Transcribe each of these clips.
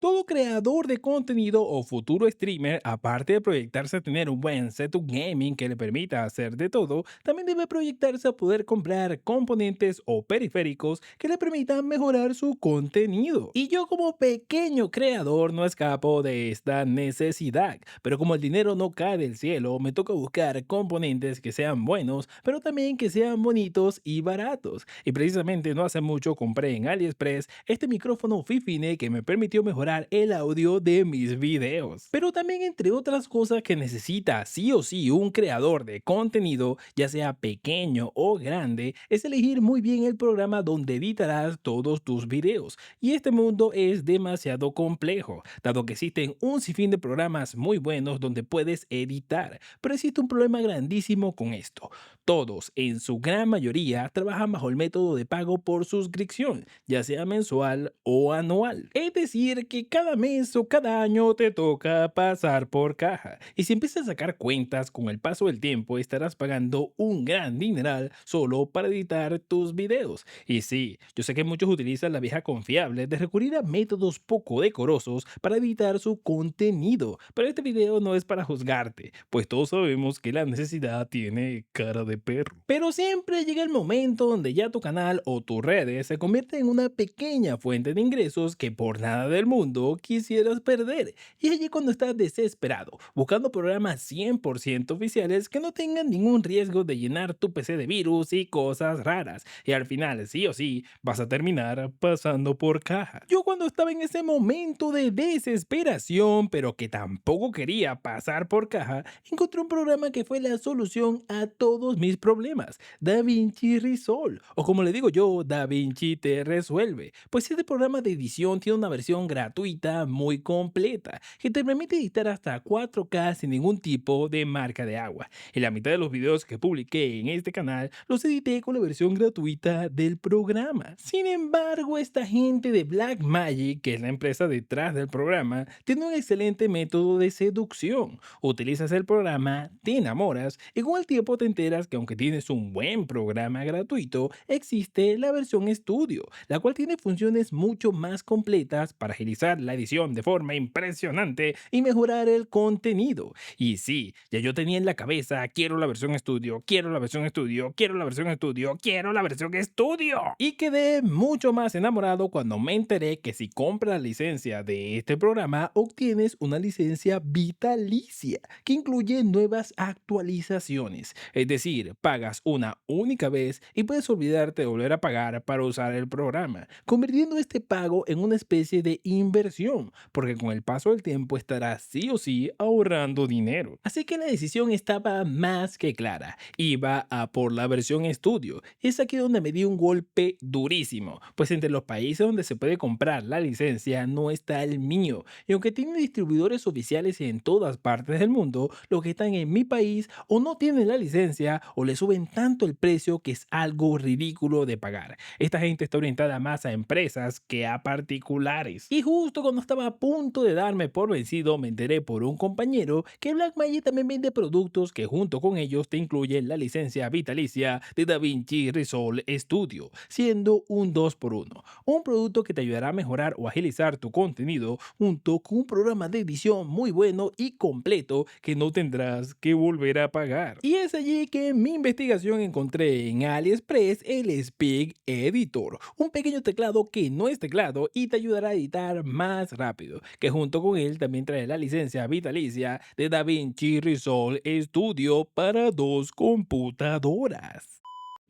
Todo creador de contenido o futuro streamer, aparte de proyectarse a tener un buen setup gaming que le permita hacer de todo, también debe proyectarse a poder comprar componentes o periféricos que le permitan mejorar su contenido. Y yo como pequeño creador no escapo de esta necesidad, pero como el dinero no cae del cielo, me toca buscar componentes que sean buenos, pero también que sean bonitos y baratos. Y precisamente no hace mucho compré en AliExpress este micrófono Fifine que me permitió mejorar el audio de mis videos. Pero también entre otras cosas que necesita sí o sí un creador de contenido, ya sea pequeño o grande, es elegir muy bien el programa donde editarás todos tus videos. Y este mundo es demasiado complejo, dado que existen un sinfín de programas muy buenos donde puedes editar. Pero existe un problema grandísimo con esto. Todos, en su gran mayoría, trabajan bajo el método de pago por suscripción, ya sea mensual o anual. Es decir, que cada mes o cada año te toca pasar por caja. Y si empiezas a sacar cuentas, con el paso del tiempo estarás pagando un gran dineral solo para editar tus videos. Y sí, yo sé que muchos utilizan la vieja confiable de recurrir a métodos poco decorosos para editar su contenido, pero este video no es para juzgarte, pues todos sabemos que la necesidad tiene cara de perro. Pero siempre llega el momento donde ya tu canal o tus redes se convierten en una pequeña fuente de ingresos que por nada del mundo quisieras perder. Y allí cuando estás desesperado, buscando programas 100% oficiales que no tengan ningún riesgo de llenar tu PC de virus y cosas raras. Y al final, sí o sí, vas a terminar pasando por caja. Yo cuando estaba en ese momento de desesperación, pero que tampoco quería pasar por caja, encontré un programa que fue la solución a todos mis problemas, DaVinci Resolve, o como le digo yo, DaVinci te resuelve. Pues este programa de edición tiene una versión gratuita muy completa, que te permite editar hasta 4K sin ningún tipo de marca de agua. Y la mitad de los videos que publiqué en este canal los edité con la versión gratuita del programa. Sin embargo, esta gente de Blackmagic, que es la empresa detrás del programa, tiene un excelente método de seducción. Utilizas el programa, te enamoras y con el tiempo te enteras que aunque tienes un buen programa gratuito, existe la versión estudio, la cual tiene funciones mucho más completas para agilizar la edición de forma impresionante y mejorar el contenido. Y sí, ya yo tenía en la cabeza, quiero la versión estudio, quiero la versión estudio, quiero la versión estudio, quiero la versión estudio. Y quedé mucho más enamorado cuando me enteré que si compras la licencia de este programa, obtienes una licencia vitalicia que incluye nuevas actualizaciones. Es decir, pagas una única vez y puedes olvidarte de volver a pagar para usar el programa, convirtiendo este pago en una especie de inversión, porque con el paso del tiempo estarás sí o sí ahorrando dinero. Así que la decisión estaba más que clara. Iba a por la versión estudio. Es aquí donde me di un golpe durísimo, pues entre los países donde se puede comprar la licencia no está el mío. Y aunque tiene distribuidores oficiales en todas partes del mundo, los que están en mi país o no tienen la licencia o le suben tanto el precio que es algo ridículo de pagar. Esta gente está orientada más a empresas que a particulares. Y justo cuando estaba a punto de darme por vencido, me enteré por un compañero que Blackmagic también vende productos que junto con ellos te incluyen la licencia vitalicia de DaVinci Resolve Studio, siendo un 2x1. Un producto que te ayudará a mejorar o agilizar tu contenido junto con un programa de edición muy bueno y completo que no tendrás que volver a pagar. Y es allí que en mi investigación encontré en AliExpress el Speak Editor, un pequeño teclado que no es teclado y te ayudará a editar más rápido, que junto con él también trae la licencia vitalicia de DaVinci Resolve Studio para dos computadoras.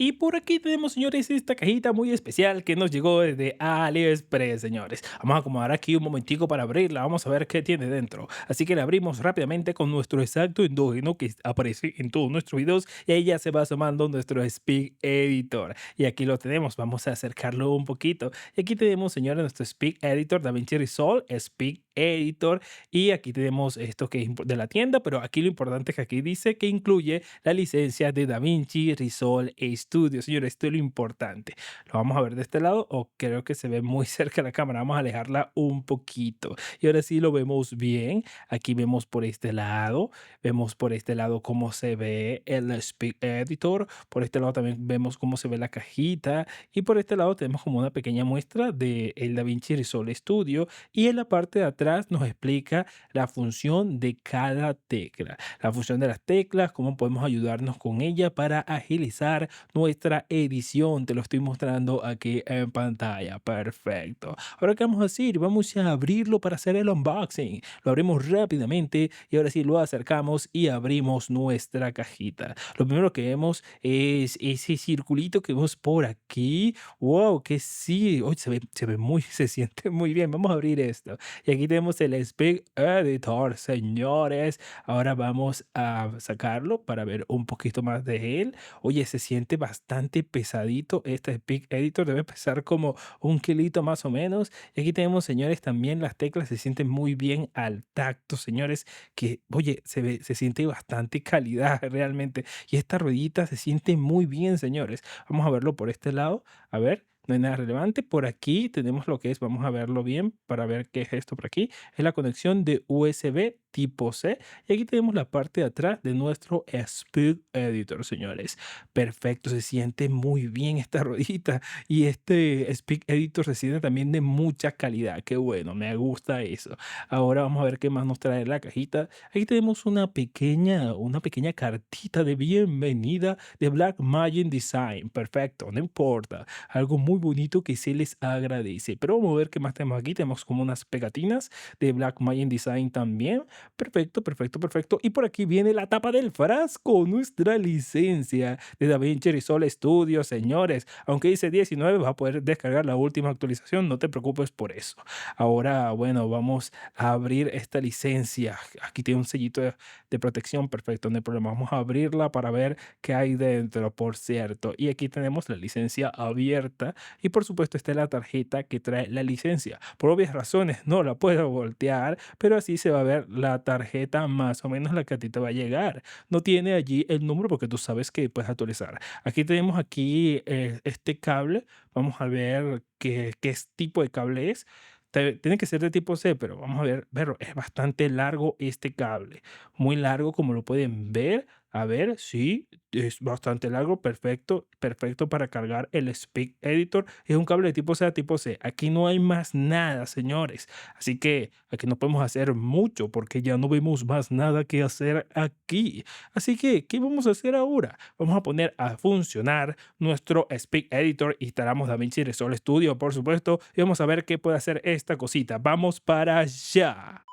Y por aquí tenemos, señores, esta cajita muy especial que nos llegó desde AliExpress, señores. Vamos a acomodar aquí un momentico para abrirla. Vamos a ver qué tiene dentro. Así que la abrimos rápidamente con nuestro exacto endógeno que aparece en todos nuestros videos. Y ahí ya se va asomando nuestro Speak Editor. Y aquí lo tenemos. Vamos a acercarlo un poquito. Y aquí tenemos, señores, nuestro Speak Editor DaVinci Resolve Speak Editor. Y aquí tenemos esto que es de la tienda, pero aquí lo importante es que aquí dice que incluye la licencia de DaVinci Resolve Studio. Señores, esto es lo importante. Lo vamos a ver de este lado, o creo que se ve muy cerca de la cámara. Vamos a alejarla un poquito. Y ahora sí lo vemos bien. Aquí vemos por este lado, vemos por este lado cómo se ve el Speak Editor. Por este lado también vemos cómo se ve la cajita. Y por este lado tenemos como una pequeña muestra de el DaVinci Resolve Studio. Y en la parte de atrás nos explica la función de cada tecla. La función de las teclas, cómo podemos ayudarnos con ella para agilizar nuestra edición. Te lo estoy mostrando aquí en pantalla. Perfecto. Ahora, ¿qué vamos a hacer? Vamos a abrirlo para hacer el unboxing. Lo abrimos rápidamente y ahora sí lo acercamos y abrimos nuestra cajita. Lo primero que vemos es ese circulito que vemos por aquí. Wow, que sí. Oye, se ve muy, se siente muy bien. Vamos a abrir esto. Y aquí tenemos el Speak Editor, señores. Ahora vamos a sacarlo para ver un poquito más de él. Oye, se siente bastante pesadito. Este Speak Editor debe pesar como un kilito más o menos. Y aquí tenemos, señores, también las teclas se sienten muy bien al tacto, señores, que, oye, se siente bastante calidad realmente. Y esta ruedita se siente muy bien, señores. Vamos a verlo por este lado. A ver. No hay nada relevante. Por aquí tenemos lo que es, vamos a verlo bien para ver qué es esto por aquí. Es la conexión de USB tipo C. Y aquí tenemos la parte de atrás de nuestro Speak Editor, señores. Perfecto, se siente muy bien esta ruedita. Y este Speak Editor se siente también de mucha calidad. Qué bueno, me gusta eso. Ahora vamos a ver qué más nos trae la cajita. Aquí tenemos una pequeña cartita de bienvenida de Blackmagic Design. Perfecto, no importa. Algo muy bonito que se les agradece. Pero vamos a ver qué más tenemos aquí. Tenemos como unas pegatinas de Blackmagic Design también. Perfecto, perfecto, perfecto. Y por aquí viene la tapa del frasco, nuestra licencia de DaVinci Resolve Studio, señores. Aunque dice 19, vas a poder descargar la última actualización, no te preocupes por eso. Ahora, bueno, vamos a abrir esta licencia. Aquí tiene un sellito de protección, perfecto, no hay problema. Vamos a abrirla para ver qué hay dentro, por cierto. Y aquí tenemos la licencia abierta y por supuesto está la tarjeta que trae la licencia. Por obvias razones no la puedo voltear, pero así se va a ver la tarjeta más o menos la que a ti te va a llegar. No tiene allí el número porque tú sabes que puedes actualizar. Aquí tenemos aquí este cable. Vamos a ver qué tipo de cable es. Tiene que ser de tipo C, pero vamos a verlo. Es bastante largo este cable. Muy largo, como lo pueden ver. A ver, sí, es bastante largo, perfecto, perfecto para cargar el Speak Editor. Es un cable de tipo C a tipo C. Aquí no hay más nada, señores. Así que aquí no podemos hacer mucho porque ya no vemos más nada que hacer aquí. Así que, ¿qué vamos a hacer ahora? Vamos a poner a funcionar nuestro Speak Editor. Instalamos DaVinci Resolve Studio, por supuesto, y vamos a ver qué puede hacer esta cosita. Vamos para allá.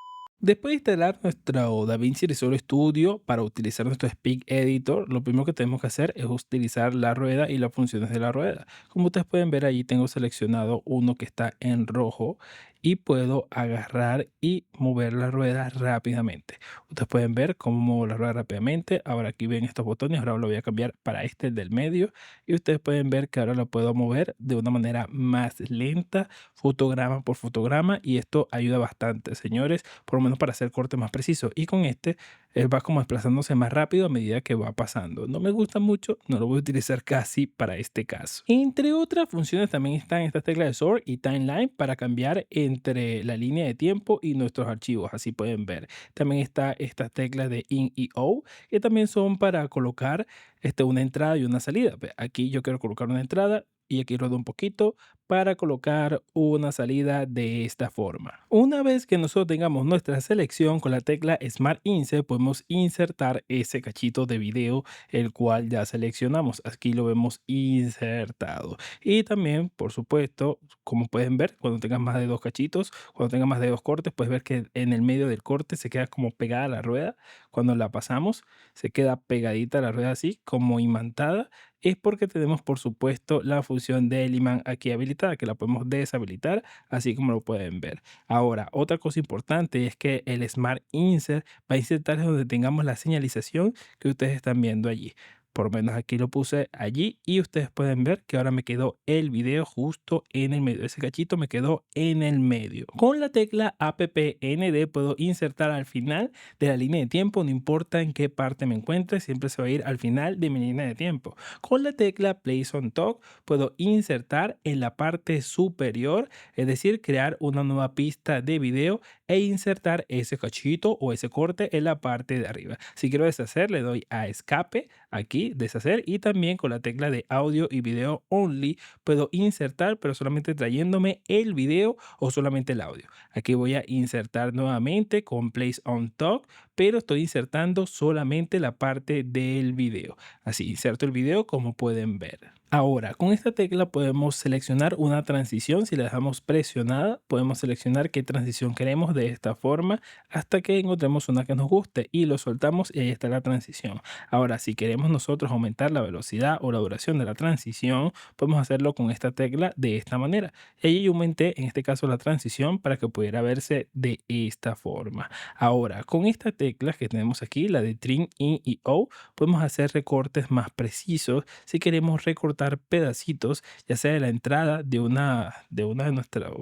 Después de instalar nuestro DaVinci Resolve Studio para utilizar nuestro Speak Editor, lo primero que tenemos que hacer es utilizar la rueda y las funciones de la rueda. Como ustedes pueden ver, allí tengo seleccionado uno que está en rojo y puedo agarrar y mover la rueda rápidamente. Ustedes pueden ver cómo muevo la rueda rápidamente. Ahora aquí ven estos botones, ahora lo voy a cambiar para este, el del medio. Y ustedes pueden ver que ahora lo puedo mover de una manera más lenta, fotograma por fotograma, y esto ayuda bastante, señores, por lo menos para hacer corte más preciso. Y con este, él va como desplazándose más rápido a medida que va pasando. No me gusta mucho, no lo voy a utilizar casi para este caso. Entre otras funciones también están estas teclas de Sort y Timeline para cambiar entre la línea de tiempo y nuestros archivos, así pueden ver. También está estas teclas de In y Out, que también son para colocar una entrada y una salida. Aquí yo quiero colocar una entrada y aquí rodo un poquito para colocar una salida de esta forma. Una vez que nosotros tengamos nuestra selección con la tecla Smart Insert, podemos insertar ese cachito de video el cual ya seleccionamos. Aquí lo vemos insertado. Y también, por supuesto, como pueden ver, cuando tengas más de dos cachitos, cuando tengas más de dos cortes, puedes ver que en el medio del corte se queda como pegada la rueda. Cuando la pasamos, se queda pegadita la rueda así, como imantada. Es porque tenemos, por supuesto, la función del imán aquí habilitada, que la podemos deshabilitar, así como lo pueden ver. Ahora, otra cosa importante es que el Smart Insert va a insertar donde tengamos la señalización que ustedes están viendo allí. Por lo menos aquí lo puse allí y ustedes pueden ver que ahora me quedó el video justo en el medio. Ese cachito me quedó en el medio. Con la tecla APPND puedo insertar al final de la línea de tiempo, no importa en qué parte me encuentre, siempre se va a ir al final de mi línea de tiempo. Con la tecla Place on Top puedo insertar en la parte superior, es decir, crear una nueva pista de video e insertar ese cachito o ese corte en la parte de arriba. Si quiero deshacer, le doy a escape aquí, deshacer, y también con la tecla de audio y video only puedo insertar, pero solamente trayéndome el video o solamente el audio. Aquí voy a insertar nuevamente con Place on Top, pero estoy insertando solamente la parte del video. Así inserto el video como pueden ver. Ahora, con esta tecla podemos seleccionar una transición. Si la dejamos presionada, podemos seleccionar qué transición queremos de esta forma hasta que encontremos una que nos guste y lo soltamos y ahí está la transición. Ahora, si queremos nosotros aumentar la velocidad o la duración de la transición, podemos hacerlo con esta tecla de esta manera. Y ahí yo aumenté, en este caso, la transición para que pudiera verse de esta forma. Ahora, con estas teclas que tenemos aquí, la de Trim In y Out, podemos hacer recortes más precisos si queremos recortar pedacitos, ya sea de la entrada de nuestras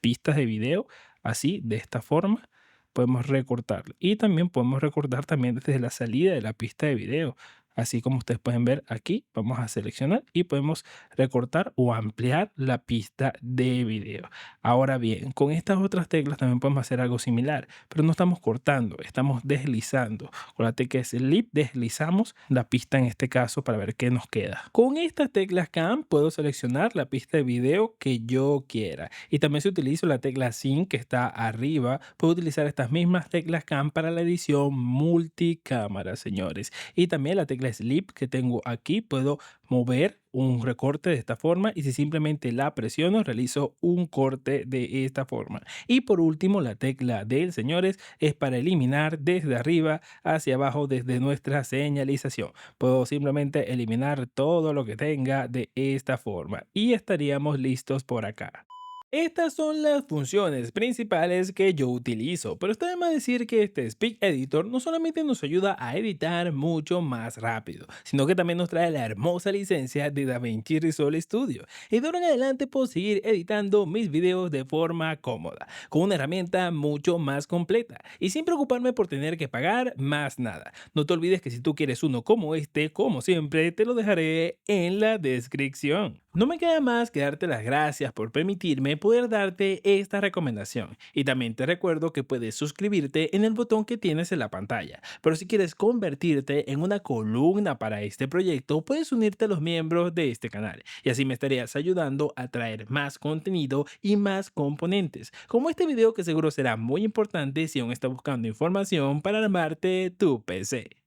pistas de video, así, de esta forma. Podemos recortar y también podemos recortar también desde la salida de la pista de video. Así como ustedes pueden ver aquí, vamos a seleccionar y podemos recortar o ampliar la pista de video. Ahora bien, con estas otras teclas también podemos hacer algo similar, pero no estamos cortando, estamos deslizando. Con la tecla Slip deslizamos la pista en este caso para ver qué nos queda. Con estas teclas Cam puedo seleccionar la pista de video que yo quiera. Y también si utilizo la tecla Sync que está arriba, puedo utilizar estas mismas teclas Cam para la edición multicámara, señores. Y también la tecla Slip que tengo aquí, puedo mover un recorte de esta forma y si simplemente la presiono realizo un corte de esta forma. Y por último, la tecla del señores es para eliminar desde arriba hacia abajo desde nuestra señalización. Puedo simplemente eliminar todo lo que tenga de esta forma y estaríamos listos por acá. Estas son las funciones principales que yo utilizo, pero está de más decir que este Speak Editor no solamente nos ayuda a editar mucho más rápido, sino que también nos trae la hermosa licencia de DaVinci Resolve Studio. Y de ahora en adelante puedo seguir editando mis videos de forma cómoda, con una herramienta mucho más completa y sin preocuparme por tener que pagar más nada. No te olvides que si tú quieres uno como este, como siempre, te lo dejaré en la descripción. No me queda más que darte las gracias por permitirme poder darte esta recomendación. Y también te recuerdo que puedes suscribirte en el botón que tienes en la pantalla. Pero si quieres convertirte en una columna para este proyecto, puedes unirte a los miembros de este canal. Y así me estarías ayudando a traer más contenido y más componentes. Como este video que seguro será muy importante si aún estás buscando información para armarte tu PC.